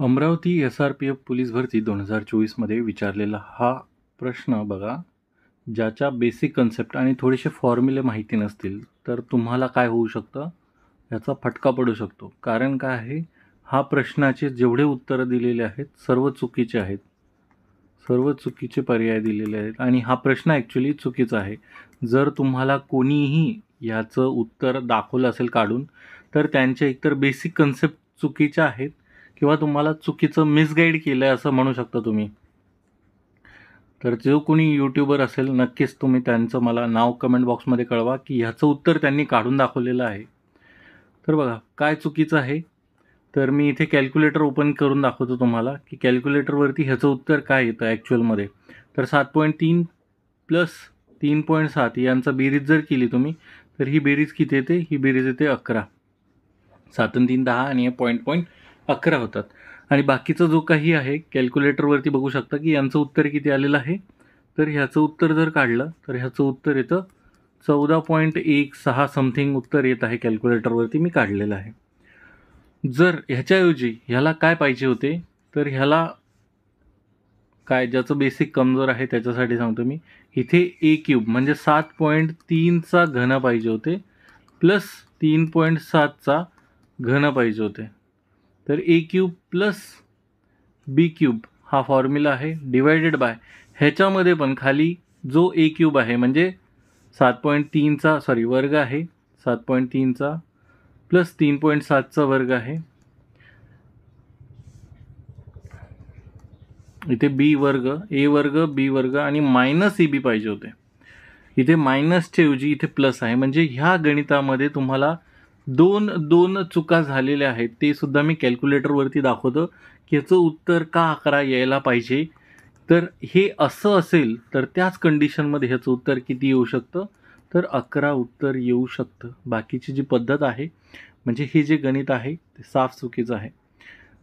Amravati SRPF police भरती 2024मध्ये विचारलेला हा प्रश्न बघा, ज्याच्या बेसिक कन्सेप्ट आणि थोडेसे फॉर्म्युले माहिती नसतील तर तुम्हाला काय होऊ शकतं, याचा फटका पडू शकतो. कारण काय आहे, हा प्रश्नाचे जेवढे उत्तरं दिलेले आहेत सर्व चुकीचे आहेत. सर्व चुकीचे पर्याय दिलेले आहेत आणि हा प्रश्न ॲक्च्युली चुकीचा आहे. जर तुम्हाला कोणीही याचं उत्तर दाखवलं असेल काढून, तर त्यांचे एकतर बेसिक कन्सेप्ट चुकीच्या आहेत किंवा तुम्हाला चुकीचं मिसगाईड केलं आहे असं म्हणू शकता तुम्ही. तर जो कोणी यूट्यूबर असेल नक्कीच तुम्ही त्यांचं मला नाव कमेंट बॉक्समध्ये कळवा की ह्याचं उत्तर त्यांनी काढून दाखवलेलं आहे. तर बघा काय चुकीचं आहे. तर मी इथे कॅल्क्युलेटर ओपन करून दाखवतो तुम्हाला की कॅल्क्युलेटरवरती ह्याचं उत्तर काय येतं ॲक्च्युअलमध्ये. तर 7.3 प्लस 3.7 यांचा बेरीज जर केली तुम्ही तर ही बेरीज किती येते, ही बेरीज येते 11. 7 आणि 3 10 आणि हे पॉईंट 11 होतात. आणि बाकीचं जो काही आहे कॅल्क्युलेटरवरती बघू शकता की यांचं उत्तर किती आलेलं आहे. तर ह्याचं उत्तर जर काढलं तर ह्याचं उत्तर येतं 14.16 समथिंग उत्तर येत आहे कॅल्क्युलेटरवरती मी काढलेलं आहे. जर ह्याच्याऐवजी ह्याला काय पाहिजे होते, तर ह्याला काय ज्याचं बेसिक कमजोर आहे त्याच्यासाठी सांगतो मी, इथे ए क्यूब म्हणजे 7.3चा घन पाहिजे होते प्लस 3.7चा घन पाहिजे होते. तर ए क्यूब प्लस बी क्यूब हा फॉर्म्युला आहे डिवायडेड बाय ह्याच्यामध्ये पण खाली जो ए क्यूब आहे म्हणजे 7.3चा वर्ग आहे, 7.3चा प्लस 3.7चा वर्ग आहे. इथे बी वर्ग, ए वर्ग, बी वर्ग आणि मायनस ए बी पाहिजे होते. इथे मायनसच्या ऐवजी इथे प्लस आहे. म्हणजे ह्या गणितामध्ये तुम्हाला दोन चुका झालेल्या आहेत. ते सुद्धा मी कॅल्क्युलेटरवरती दाखवतो की याचं उत्तर का 11 यायला पाहिजे. तर हे असं असेल तर त्याच कंडिशनमध्ये ह्याचं उत्तर किती येऊ शकतं, तर 11 उत्तर येऊ शकतं. बाकीची जी पद्धत आहे म्हणजे हे जे गणित आहे ते साफ चुकीचं आहे,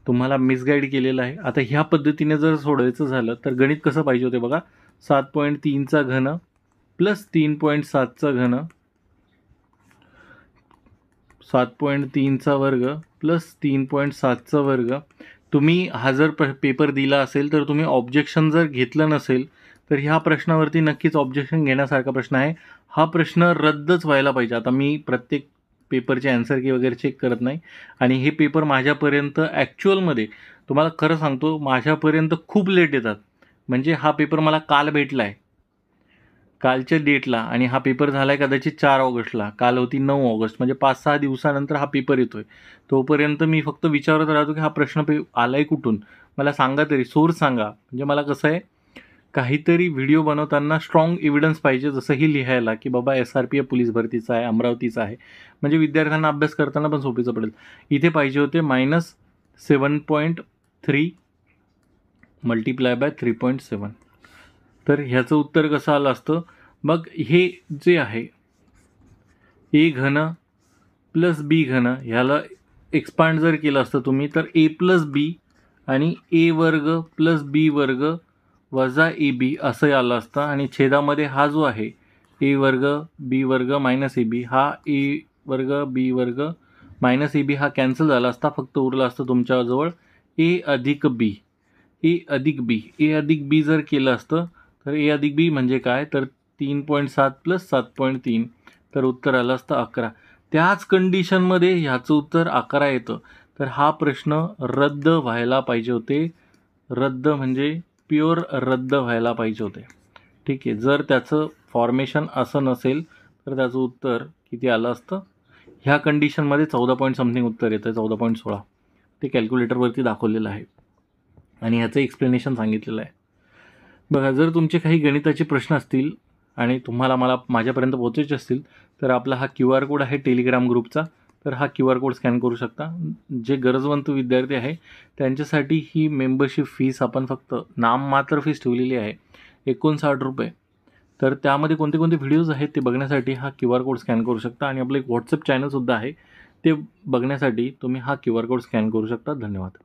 तुम्हाला मिसगाईड केलेलं आहे. आता ह्या पद्धतीने जर सोडवायचं झालं तर गणित कसं पाहिजे होते बघा, 7.3चा घन प्लस 3.7चा घन, 7.3चा वर्ग प्लस 3.7चा वर्ग. तुम्ही हा जर पेपर दिला असेल तर तुम्ही ऑब्जेक्शन जर घेतलं नसेल तर ह्या प्रश्नावरती नक्कीच ऑब्जेक्शन घेण्यासारखा प्रश्न आहे. हा प्रश्न रद्दच व्हायला पाहिजे. आता मी प्रत्येक पेपरचे ॲन्सर की वगैरे चेक करत नाही आणि हे पेपर माझ्यापर्यंत ॲक्च्युअलमध्ये तुम्हाला खरं सांगतो माझ्यापर्यंत खूप लेट येतात. म्हणजे हा पेपर मला काल भेटला आहे, कालच्या डेटला, आणि हा पेपर झाला आहे कदाचित 4 ऑगस्टला, काल होती 9 ऑगस्ट, म्हणजे 5-6 दिवसानंतर हा पेपर येतो आहे. तोपर्यंत मी फक्त विचारत राहतो की हा प्रश्न आला आहे कुठून, मला सांगा तरी, सोर्स सांगा. म्हणजे मला कसं आहे, काहीतरी व्हिडिओ बनवताना स्ट्रॉंग एव्हिडन्स पाहिजे, जसं ही लिहायला की बाबा SRPF पोलीस भरतीचा आहे, अमरावतीचा आहे, म्हणजे विद्यार्थ्यांना अभ्यास करताना पण सोपीचं पडेल. इथे पाहिजे होते -7.3 मल्टिप्लाय बाय 3.7. तर ह्याचं उत्तर कसं आलं असतं. मग हे जे आहे ए घन प्लस बी घन, ह्याला एक्सपांड जर केलं असतं तुम्ही तर ए प्लस बी आणि ए वर्ग प्लस बी वर्ग वजा ए बी असं आलं असतं. आणि छेदामध्ये हा जो आहे ए वर्ग बी वर्ग मायनस ए बी, हा ए वर्ग बी वर्ग मायनस ए बी हा कॅन्सल झाला असता. फक्त उरलं असतं तुमच्याजवळ ए अधिक बी. ए अधिक बी, ए अधिक बी जर केलं असतं तर ए अधिक बी म्हणजे काय, तर 3.7 प्लस 7.3, तर उत्तर आलं असतं 11. त्याच कंडिशनमध्ये ह्याचं उत्तर 11 येतं. तर हा प्रश्न रद्द व्हायला पाहिजे होते. रद्द म्हणजे प्युअर रद्द व्हायला पाहिजे होते. ठीक आहे. जर त्याचं फॉर्मेशन असं नसेल तर त्याचं उत्तर किती आलं असतं, ह्या कंडिशनमध्ये 14 पॉईंट समथिंग उत्तर येतं, 14.16. ते कॅल्क्युलेटरवरती दाखवलेलं आहे आणि ह्याचं एक्सप्लेनेशन सांगितलेलं आहे. बघा, जर तुमचे काही गणिताचे प्रश्न असतील आणि तुम्हाला माझ्यापर्यंत पोहोचायचे असतील तर आपला हा QR कोड आहे टेलिग्राम ग्रुपचा, तर हा QR कोड स्कॅन करू शकता. जे गरजवंत विद्यार्थी आहे त्यांच्यासाठी ही मेंबरशिप फीस आपण फक्त नाममात्र फीस ठेवलेली आहे, 59 रुपये. तर त्यामध्ये कोणते कोणते व्हिडिओज आहेत ते बघण्यासाठी हा QR कोड स्कॅन करू शकता. आणि आपलं एक व्हॉट्सअप चॅनलसुद्धा आहे, ते बघण्यासाठी तुम्ही हा QR कोड स्कॅन करू शकता. धन्यवाद.